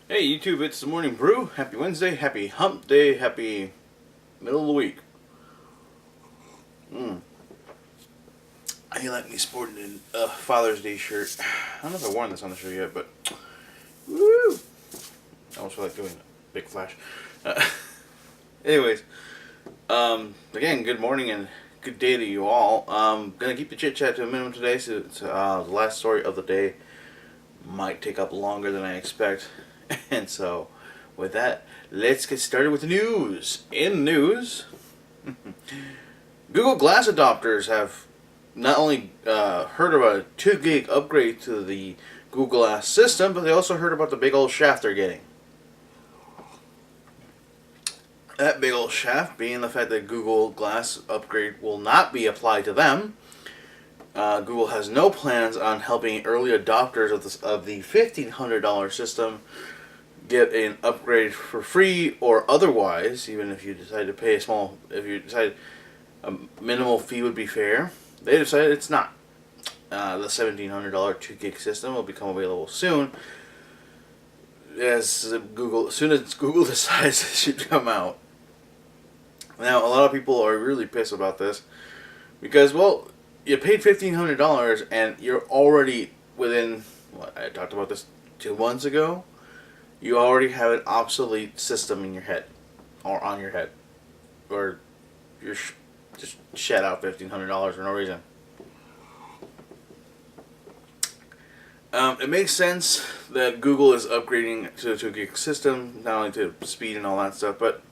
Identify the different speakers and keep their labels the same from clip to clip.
Speaker 1: Hey YouTube, it's the Morning Brew. Happy Wednesday, happy hump day, happy middle of the week. I like me sporting a Father's Day shirt. I don't know if I worn this on the show yet, but woo! I also like doing a big flash. Uh, anyways, again, good morning and good day to you all. Gonna keep the chit chat to a minimum today, so the last story of the day might take up longer than I expect, and so with that, let's get started with the news. In the news, Google Glass adopters have not only heard of a 2 gig upgrade to the Google Glass system, but they also heard about the big old shaft they're getting. That big old shaft being the fact that Google Glass upgrade will not be applied to them. Google has no plans on helping early adopters of the $1,500 system get an upgrade for free or otherwise. Even if you decide to pay if you decide a minimal fee would be fair, they decided it's not. The $1,700 2 gig system will become available soon. As soon as Google decides it should come out. Now, a lot of people are really pissed about this because, well, you paid $1,500 and you're already within, what, I talked about this 2 months ago. You already have an obsolete system in your head, or on your head, or you're just shed out $1,500 for no reason. It makes sense that Google is upgrading to a 2 gig system, not only to speed and all that stuff, but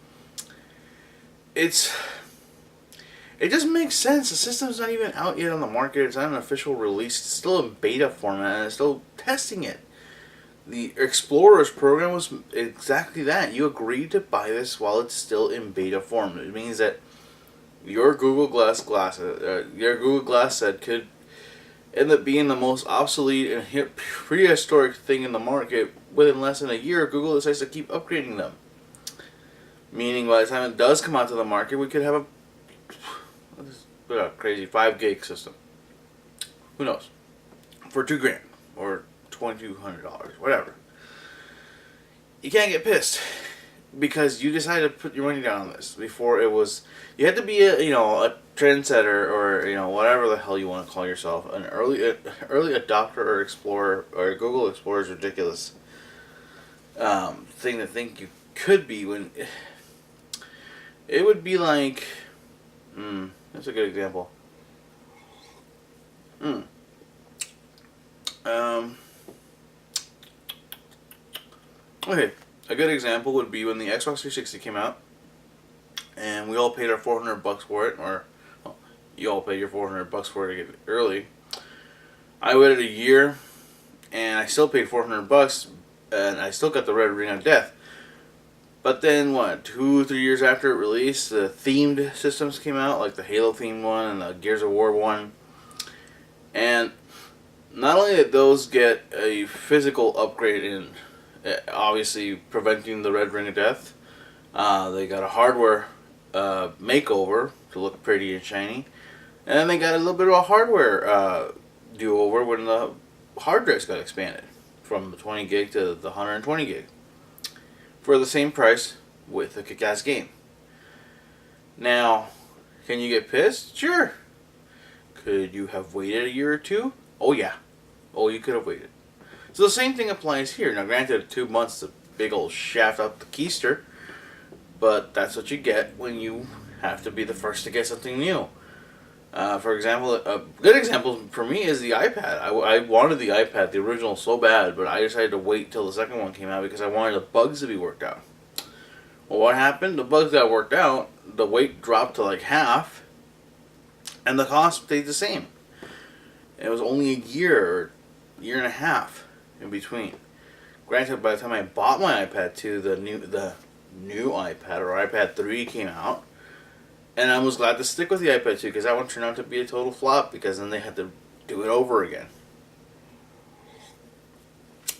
Speaker 1: it just makes sense. The system's not even out yet on the market. It's not an official release. It's still in beta format, and it's still testing it. The Explorers program was exactly that. You agreed to buy this while it's still in beta form. It means that your Google Glass set could end up being the most obsolete and prehistoric thing in the market within less than a year. Google decides to keep upgrading them. Meaning, by the time it does come out to the market, we could have a crazy 5 gig system. Who knows? For $2,000 or $2,200, whatever. You can't get pissed because you decided to put your money down on this before it was. You had to be a trendsetter, or whatever the hell you want to call yourself, an early adopter or explorer, or Google Explorer is ridiculous thing to think you could be when. It would be like, that's a good example. Okay, a good example would be when the Xbox 360 came out, and we all paid our $400 for it, or well, you all paid your $400 for it to get it early. I waited a year, and I still paid $400, and I still got the Red Ring of Death. But then, 2-3 years after it released, the themed systems came out, like the Halo themed one and the Gears of War one. And not only did those get a physical upgrade in, obviously preventing the Red Ring of Death, they got a hardware makeover to look pretty and shiny. And then they got a little bit of a hardware do-over when the hard drives got expanded from the 20 gig to the 120 gig. For the same price with a kick-ass game. Now, can you get pissed? Sure. Could you have waited a year or two? Oh yeah. Oh, you could have waited. So the same thing applies here. Now granted, 2 months is a big old shaft up the keister, but that's what you get when you have to be the first to get something new. For example, a good example for me is the iPad. I wanted the iPad, the original, so bad, but I decided to wait till the second one came out because I wanted the bugs to be worked out. Well, what happened? The bugs got worked out, the weight dropped to like half, and the cost stayed the same. And it was only a year and a half in between. Granted, by the time I bought my iPad 2, the new iPad, or iPad 3, came out. And I was glad to stick with the iPad 2 because that one turned out to be a total flop because then they had to do it over again.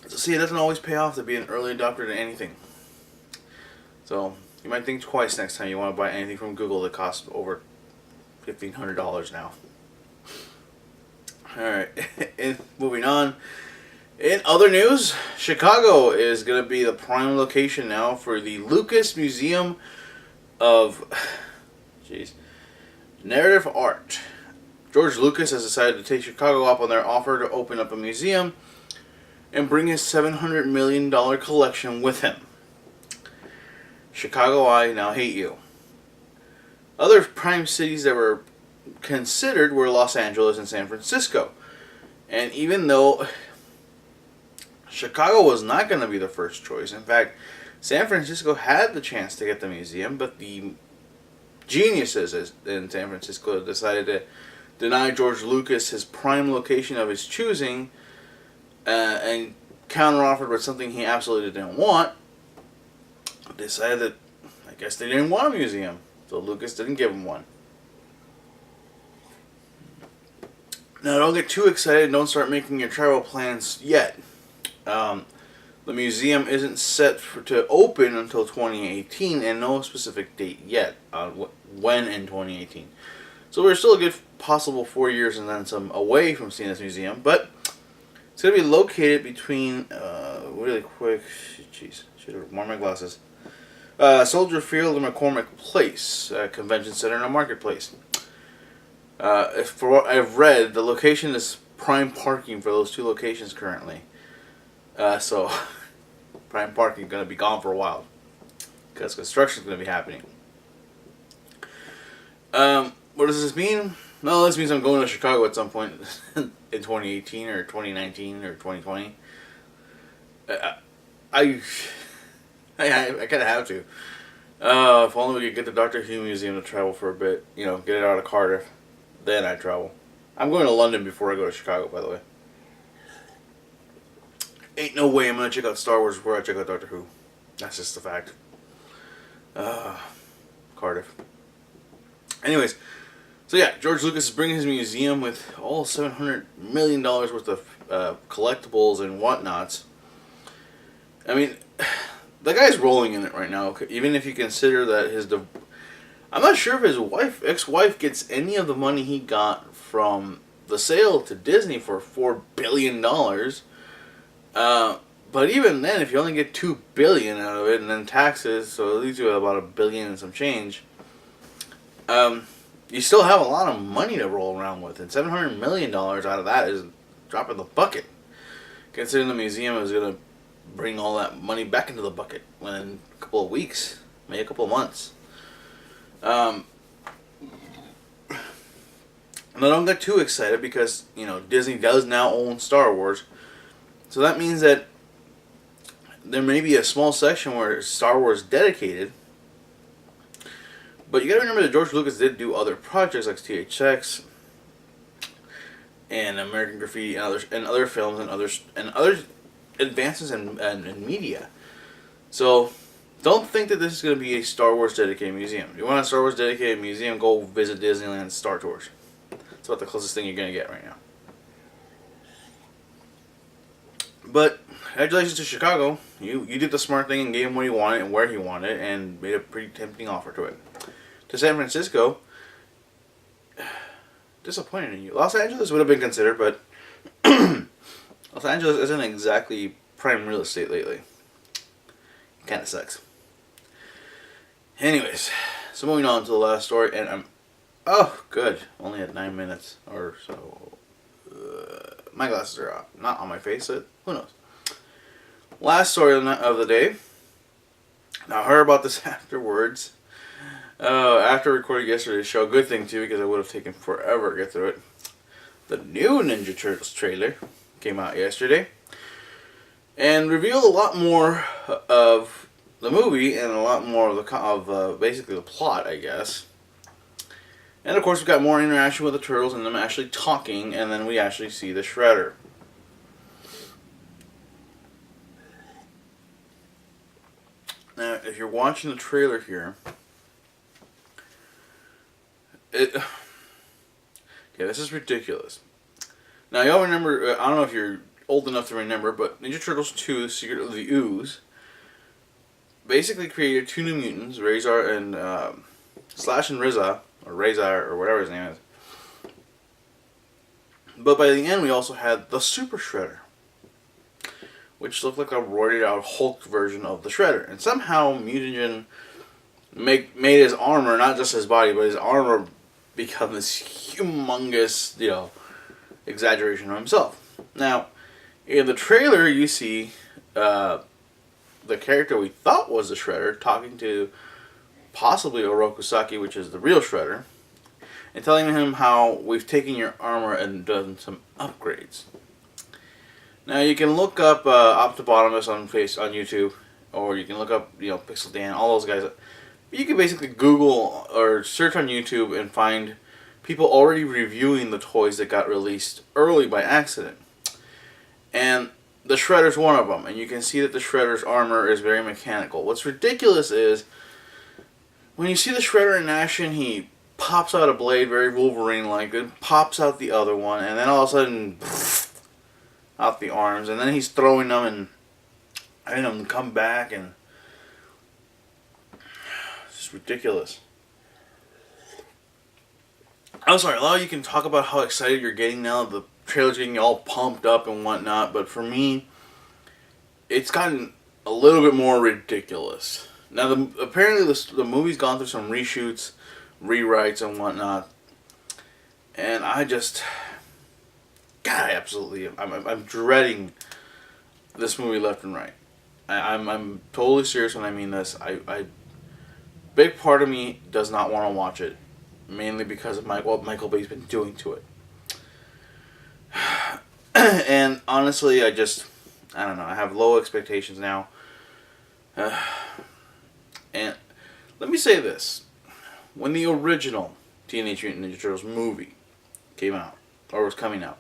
Speaker 1: So see, it doesn't always pay off to be an early adopter to anything. So you might think twice next time you want to buy anything from Google that costs over $1,500 now. Alright, moving on. In other news, Chicago is going to be the prime location now for the Lucas Museum of Narrative Art. George Lucas has decided to take Chicago up on their offer to open up a museum and bring his $700 million collection with him. Chicago, I now hate you. Other prime cities that were considered were Los Angeles and San Francisco. And even though Chicago was not going to be the first choice, in fact, San Francisco had the chance to get the museum, but the geniuses in San Francisco decided to deny George Lucas his prime location of his choosing and counteroffered with something he absolutely didn't want. Decided that, I guess they didn't want a museum, so Lucas didn't give him one. Now, don't get too excited. Don't start making your travel plans yet. The museum isn't set to open until 2018, and no specific date yet on when in 2018. So we're still a good possible 4 years and then some away from seeing this museum, but it's going to be located between, really quick, jeez, should have worn my glasses, Soldier Field and McCormick Place, Convention Center and a marketplace. For what I've read, the location is prime parking for those two locations currently. So, prime parking is going to be gone for a while, because construction is going to be happening. What does this mean? Well, this means I'm going to Chicago at some point in 2018 or 2019 or 2020. I kind of have to. If only we could get the Doctor Who Museum to travel for a bit, get it out of Cardiff, then I travel. I'm going to London before I go to Chicago, by the way. Ain't no way I'm going to check out Star Wars before I check out Doctor Who. That's just a fact. Cardiff. Anyways, so yeah, George Lucas is bringing his museum with all $700 million worth of collectibles and whatnots. I mean, the guy's rolling in it right now, even if you consider that I'm not sure if his ex-wife gets any of the money he got from the sale to Disney for $4 billion. But even then, if you only get $2 billion out of it, and then taxes, so it leaves you about $1 billion and some change, you still have a lot of money to roll around with. And $700 million out of that is a drop in the bucket. Considering the museum is going to bring all that money back into the bucket within a couple of weeks, maybe a couple of months. And I don't get too excited because, Disney does now own Star Wars. So that means that there may be a small section where Star Wars is dedicated. But you gotta remember that George Lucas did do other projects like THX and American Graffiti and other films and other advances in media. So don't think that this is going to be a Star Wars dedicated museum. If you want a Star Wars dedicated museum, go visit Disneyland Star Tours. It's about the closest thing you're going to get right now. But congratulations to Chicago. You did the smart thing and gave him what he wanted and where he wanted and made a pretty tempting offer to it. To San Francisco, disappointed in you. Los Angeles would have been considered, but Los Angeles isn't exactly prime real estate lately. Kind of sucks. Anyways, so moving on to the last story, and oh, good. Only at 9 minutes or so. My glasses are not on my face, so who knows. Last story of the day. Now, I heard about this afterwards. After recording yesterday's show, good thing too, because it would have taken forever to get through it. The new Ninja Turtles trailer came out yesterday and revealed a lot more of the movie and a lot more of basically the plot, I guess. And of course, we got more interaction with the Turtles and them actually talking, and then we actually see the Shredder. Now, if you're watching the trailer here, okay, this is ridiculous. Now, y'all remember, I don't know if you're old enough to remember, but Ninja Turtles 2, The Secret of the Ooze, basically created two new mutants, Razor and Slash and Reza, or Razor, or whatever his name is. But by the end, we also had the Super Shredder. which looked like a roided out Hulk version of the Shredder. And somehow Mutagen made his armor, not just his body, but his armor become this humongous, exaggeration of himself. Now, in the trailer, you see the character we thought was the Shredder talking to possibly Oroku Saki, which is the real Shredder, and telling him how we've taken your armor and done some upgrades. Now you can look up Optibotimus on YouTube, or you can look up Pixel Dan, all those guys. You can basically Google or search on YouTube and find people already reviewing the toys that got released early by accident. And the Shredder's one of them, and you can see that the Shredder's armor is very mechanical. What's ridiculous is when you see the Shredder in action, he pops out a blade, very Wolverine-like, and pops out the other one, and then all of a sudden, out the arms, and then he's throwing them and having them come back, and it's just ridiculous. I'm sorry, a lot of you can talk about how excited you're getting now, the trailer's getting all pumped up and whatnot, but for me, it's gotten a little bit more ridiculous. Now, apparently the movie's gone through some reshoots, rewrites, and whatnot, and I just, God, I'm dreading this movie left and right. I'm totally serious when I mean this. Big part of me does not want to watch it, mainly because of what Michael Bay's been doing to it. And honestly, I don't know. I have low expectations now. And let me say this. When the original Teenage Mutant Ninja Turtles movie came out, or was coming out,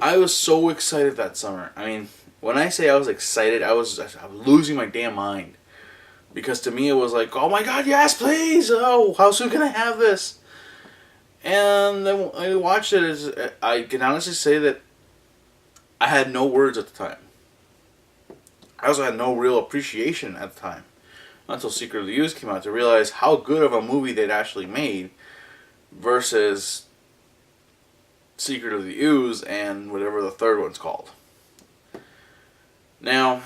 Speaker 1: I was so excited that summer. I mean, when I say I was excited, I was losing my damn mind. Because to me it was like, oh my god, yes, please! Oh, how soon can I have this? And then I watched it. I can honestly say that I had no words at the time. I also had no real appreciation at the time. Until Secret of the Ooze came out to realize how good of a movie they'd actually made versus Secret of the Ooze and whatever the third one's called. Now,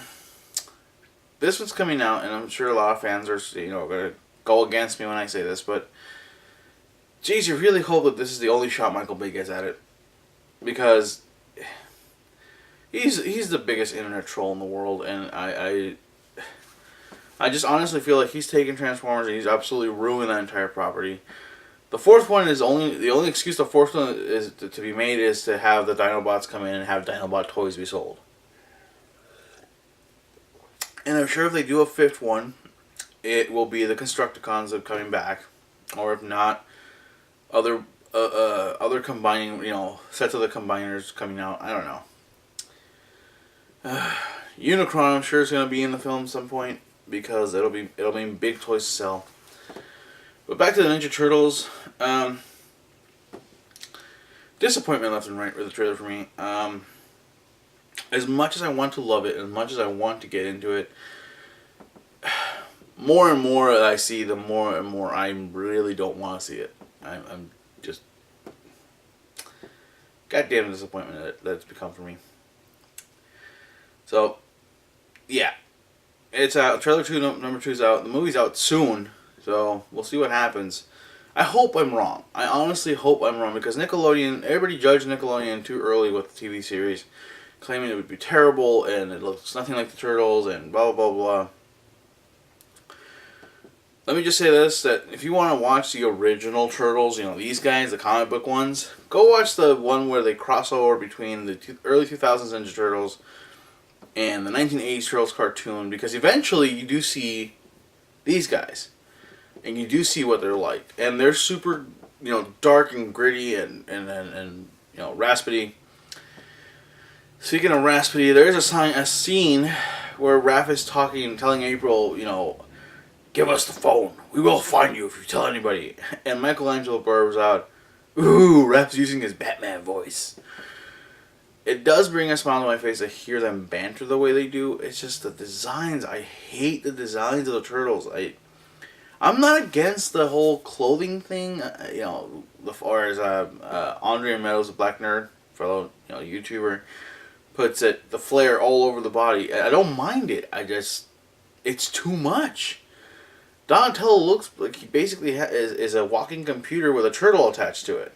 Speaker 1: this one's coming out, and I'm sure a lot of fans are, going to go against me when I say this, but geez, you really hope that this is the only shot Michael Bay gets at it, because he's the biggest internet troll in the world, and I just honestly feel like he's taken Transformers and he's absolutely ruined that entire property. The fourth one is the only excuse the fourth one is to be made is to have the Dinobots come in and have Dinobot toys be sold. And I'm sure if they do a fifth one, it will be the Constructicons of coming back, or if not, other combining, sets of the combiners coming out. I don't know. Unicron, I'm sure is going to be in the film at some point because it'll be big toys to sell. But back to the Ninja Turtles. Disappointment left and right with the trailer for me. As much as I want to love it, as much as I want to get into it, more and more I see, the more and more I really don't want to see it. I'm just goddamn disappointment that it's become for me. So, yeah. It's out. Trailer 2, number 2 is out. The movie's out soon, so we'll see what happens. I hope I'm wrong. I honestly hope I'm wrong, because Nickelodeon, everybody judged Nickelodeon too early with the TV series, claiming it would be terrible, and it looks nothing like the Turtles, and blah, blah, blah, blah. Let me just say this, that if you want to watch the original Turtles, these guys, the comic book ones, go watch the one where they cross over between the early 2000s Ninja Turtles and the 1980s Turtles cartoon, because eventually you do see these guys, and you do see what they're like, and they're super, dark and gritty and raspy. Speaking of raspy, there's a scene where Raph is talking and telling April, give us the phone. We will find you if you tell anybody. And Michelangelo blurs out, ooh, Raph's using his Batman voice. It does bring a smile to my face to hear them banter the way they do. It's just the designs. I hate the designs of the Turtles. I'm not against the whole clothing thing. As far as Andre Meadows, a black nerd, fellow YouTuber, puts the flare all over the body. I don't mind it. It's too much. Donatello looks like he basically is a walking computer with a turtle attached to it.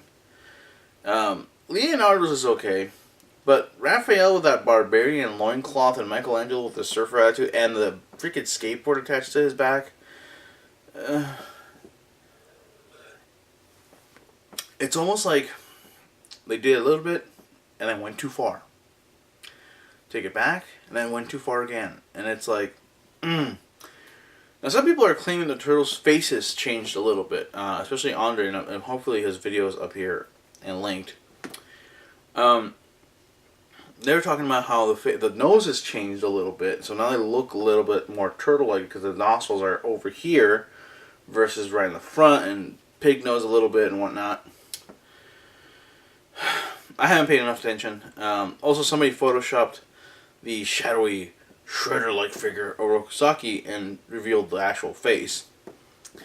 Speaker 1: Leonardo's is okay, but Raphael with that barbarian loincloth and Michelangelo with the surfer attitude and the freaking skateboard attached to his back. It's almost like they did a little bit and then went too far. Take it back and then went too far again. And it's like, Now some people are claiming the turtles' faces changed a little bit, especially Andre, and hopefully his video is up here and linked. They were talking about how the nose has changed a little bit, so now they look a little bit more turtle-like because the nostrils are over here versus right in the front, and pig nose a little bit and whatnot. I haven't paid enough attention. Also, somebody photoshopped the shadowy Shredder-like figure Orokosaki and revealed the actual face,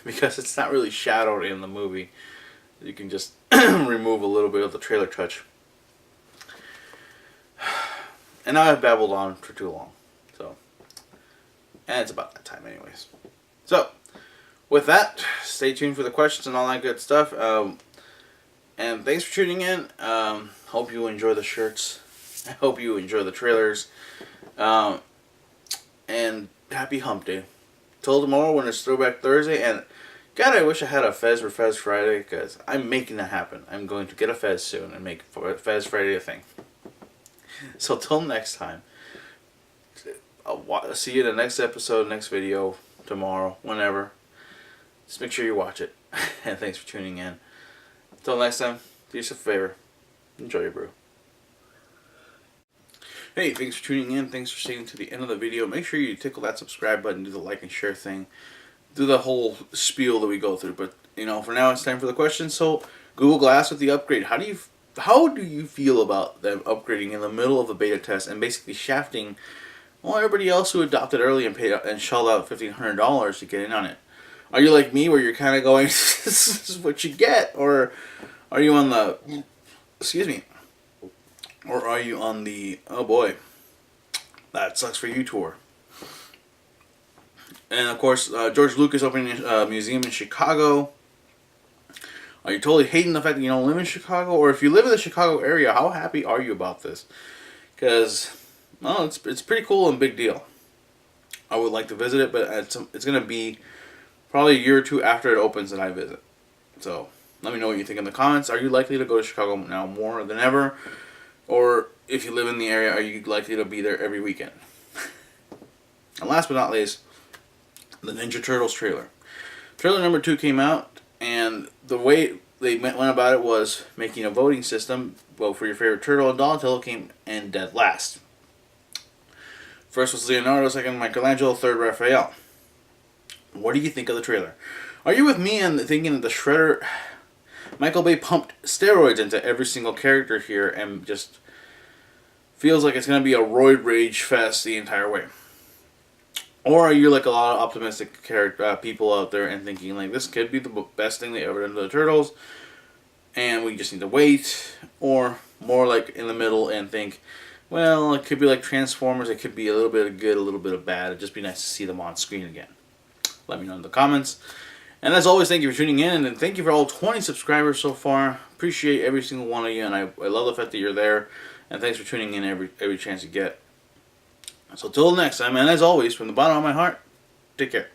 Speaker 1: because it's not really shadowed in the movie. You can just remove a little bit of the trailer touch. And now I've babbled on for too long. And it's about that time anyways. So, with that, stay tuned for the questions and all that good stuff. And thanks for tuning in. Hope you enjoy the shirts. I hope you enjoy the trailers. And happy hump day. Till tomorrow when it's Throwback Thursday. And God, I wish I had a Fez for Fez Friday, because I'm making that happen. I'm going to get a Fez soon and make Fez Friday a thing. So till next time, I'll see you in the next episode, next video, tomorrow, whenever. Just make sure you watch it. And thanks for tuning in. Till next time, do yourself a favor. Enjoy your brew. Hey, thanks for tuning in. Thanks for staying to the end of the video. Make sure you tickle that subscribe button, do the like and share thing. Do the whole spiel that we go through. But, for now it's time for the questions. So, Google Glass with the upgrade. How do you feel about them upgrading in the middle of a beta test and basically shafting everybody else who adopted early and paid and shelled out $1,500 to get in on it? Are you like me, where you're kind of going, this is what you get? Or are you on the, or are you on the, oh boy, that sucks for you tour? And of course, George Lucas opening a museum in Chicago. Are you totally hating the fact that you don't live in Chicago? Or if you live in the Chicago area, how happy are you about this? Because, well, it's pretty cool and big deal. I would like to visit it, but it's going to be probably a year or two after it opens that I visit. So, let me know what you think in the comments. Are you likely to go to Chicago now more than ever? Or, if you live in the area, are you likely to be there every weekend? And last but not least, the Ninja Turtles trailer. Trailer number 2 came out. And the way they went about it was making a voting system. Vote for your favorite turtle, and Donatello came in dead last. First was Leonardo, second Michelangelo, third Raphael. What do you think of the trailer? Are you with me in thinking that the Shredder, Michael Bay pumped steroids into every single character here and just feels like it's going to be a roid rage fest the entire way? Or are you like a lot of optimistic people out there and thinking like this could be the best thing they ever done to the Turtles and we just need to wait? Or more like in the middle and think, well, it could be like Transformers, it could be a little bit of good, a little bit of bad. It'd just be nice to see them on screen again. Let me know in the comments. And as always, thank you for tuning in, and thank you for all 20 subscribers so far. Appreciate every single one of you, and I love the fact that you're there. And thanks for tuning in every chance you get. So till next time, and as always, from the bottom of my heart, take care.